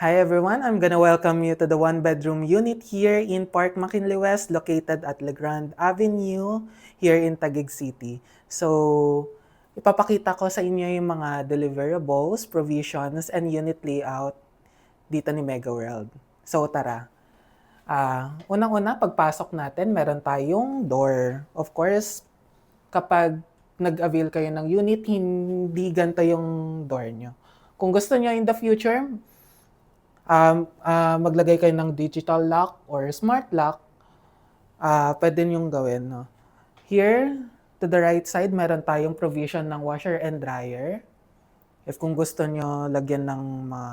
Hi everyone, I'm gonna welcome you to the one-bedroom unit here in Park McKinley West, located at Legrand Avenue here in Taguig City. So, ipapakita ko sa inyo yung mga deliverables, provisions, and unit layout dito ni Mega World. So, tara. Unang-una, pagpasok natin, meron tayong door. Of course, kapag nag-avail kayo ng unit, hindi ganito yung door nyo. Kung gusto nyo in the future, maglagay kayo ng digital lock or smart lock, pwede niyong gawin. No? Here, to the right side, meron tayong provision ng washer and dryer. If kung gusto nyo lagyan ng mga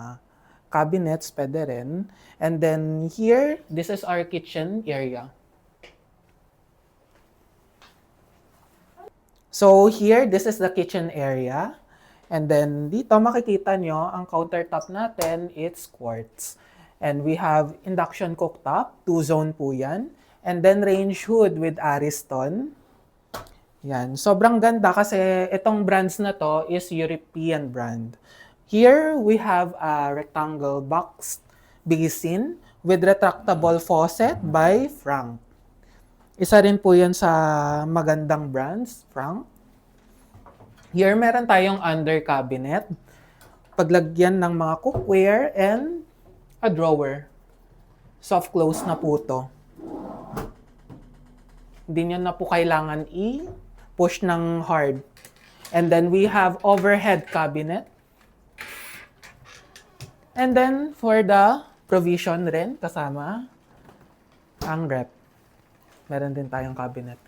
cabinets, pwede rin. And then here, this is our kitchen area. So here, this is the kitchen area. And then dito makikita nyo, ang countertop natin, it's quartz. And we have induction cooktop, 2-zone po yan. And then range hood with Ariston. Yan, sobrang ganda kasi itong brands na to is European brand. Here, we have a rectangle box basin with retractable faucet by Frank. Isa rin po yan sa magandang brands, Frank. Here, meron tayong under cabinet, paglagyan ng mga cookware, and a drawer. Soft close na po to. Hindi nyo na po kailangan i-push ng hard. And then we have overhead cabinet. And then for the provision rin, kasama ang rep. Meron din tayong cabinet.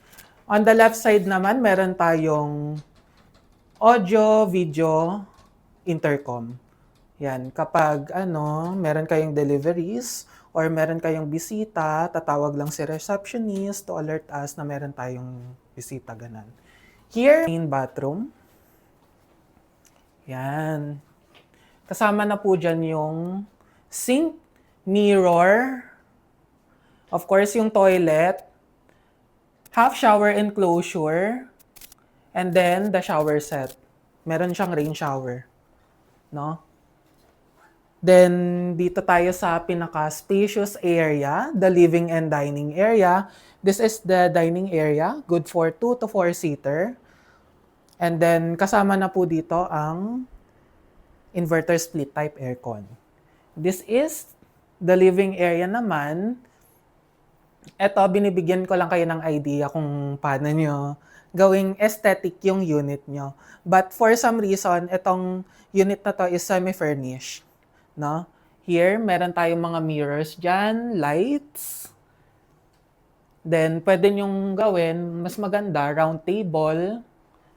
On the left side naman, meron tayong audio, video, intercom. Yan, kapag meron kayong deliveries or meron kayong bisita, tatawag lang si receptionist to alert us na meron tayong bisita, ganan. Here, main bathroom. Yan. Kasama na po dyan yung sink, mirror, of course yung toilet, half shower enclosure, and then the shower set. Meron siyang rain shower. No? Then, dito tayo sa pinaka-spacious area, the living and dining area. This is the dining area, good for 2 to 4-seater. And then, kasama na po dito ang inverter split type aircon. This is the living area naman. Ito, binibigyan ko lang kayo ng idea kung paano nyo gawing aesthetic yung unit nyo. But for some reason, itong unit na to is semi-furnished. No? Here, meron tayong mga mirrors dyan, lights. Then, pwede nyong gawin, mas maganda, round table,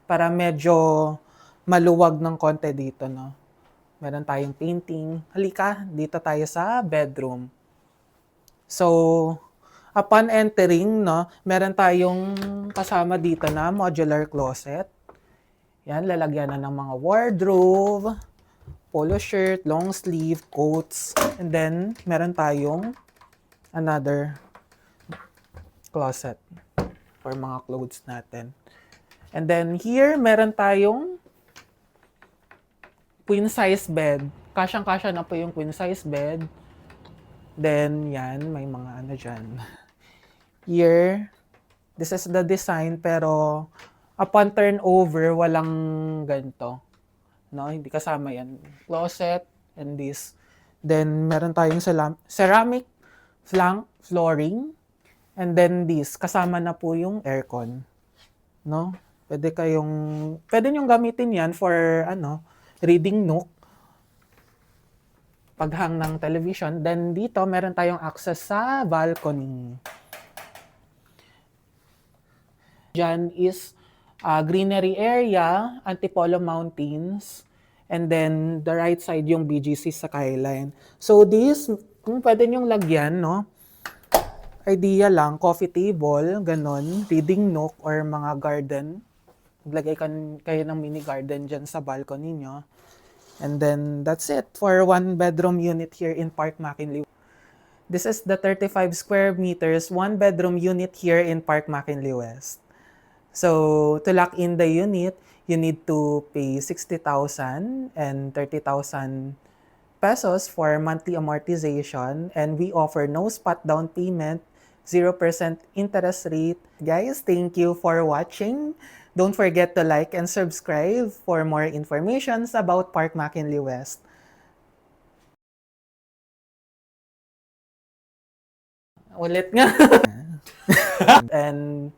para medyo maluwag ng konti dito. No? Meron tayong painting. Halika, dito tayo sa bedroom. So, upon entering, no, meron tayong kasama dito na modular closet. Yan, lalagyan na ng mga wardrobe, polo shirt, long sleeve, coats. And then, meron tayong another closet for mga clothes natin. And then here, meron tayong queen size bed. Kasyang-kasya na po yung queen size bed. Then, yan, may mga dyan. Here, this is the design, pero upon turnover, walang ganito. No, hindi kasama yan. Closet and this. Then, meron tayong ceramic flank flooring. And then this, kasama na po yung aircon. No? Pwede nyong gamitin yan for, reading nook. Paghang ng television. Then, dito, meron tayong access sa balcony. Diyan is greenery area, Antipolo Mountains, and then the right side yung BGC sa Skyline. So this, kung pwede nyong lagyan, no? Idea lang, coffee table, ganon, reading nook or mga garden. Maglagay kayo ng mini garden dyan sa balcony nyo. And then that's it for one-bedroom unit here in Park McKinley. This is the 35 square meters, one-bedroom unit here in Park McKinley West. So, to lock in the unit, you need to pay 60,000 and 30,000 pesos for monthly amortization, and we offer no spot down payment, 0% interest rate. Guys, thank you for watching. Don't forget to like and subscribe for more informations about Park McKinley West. Ulit nga. And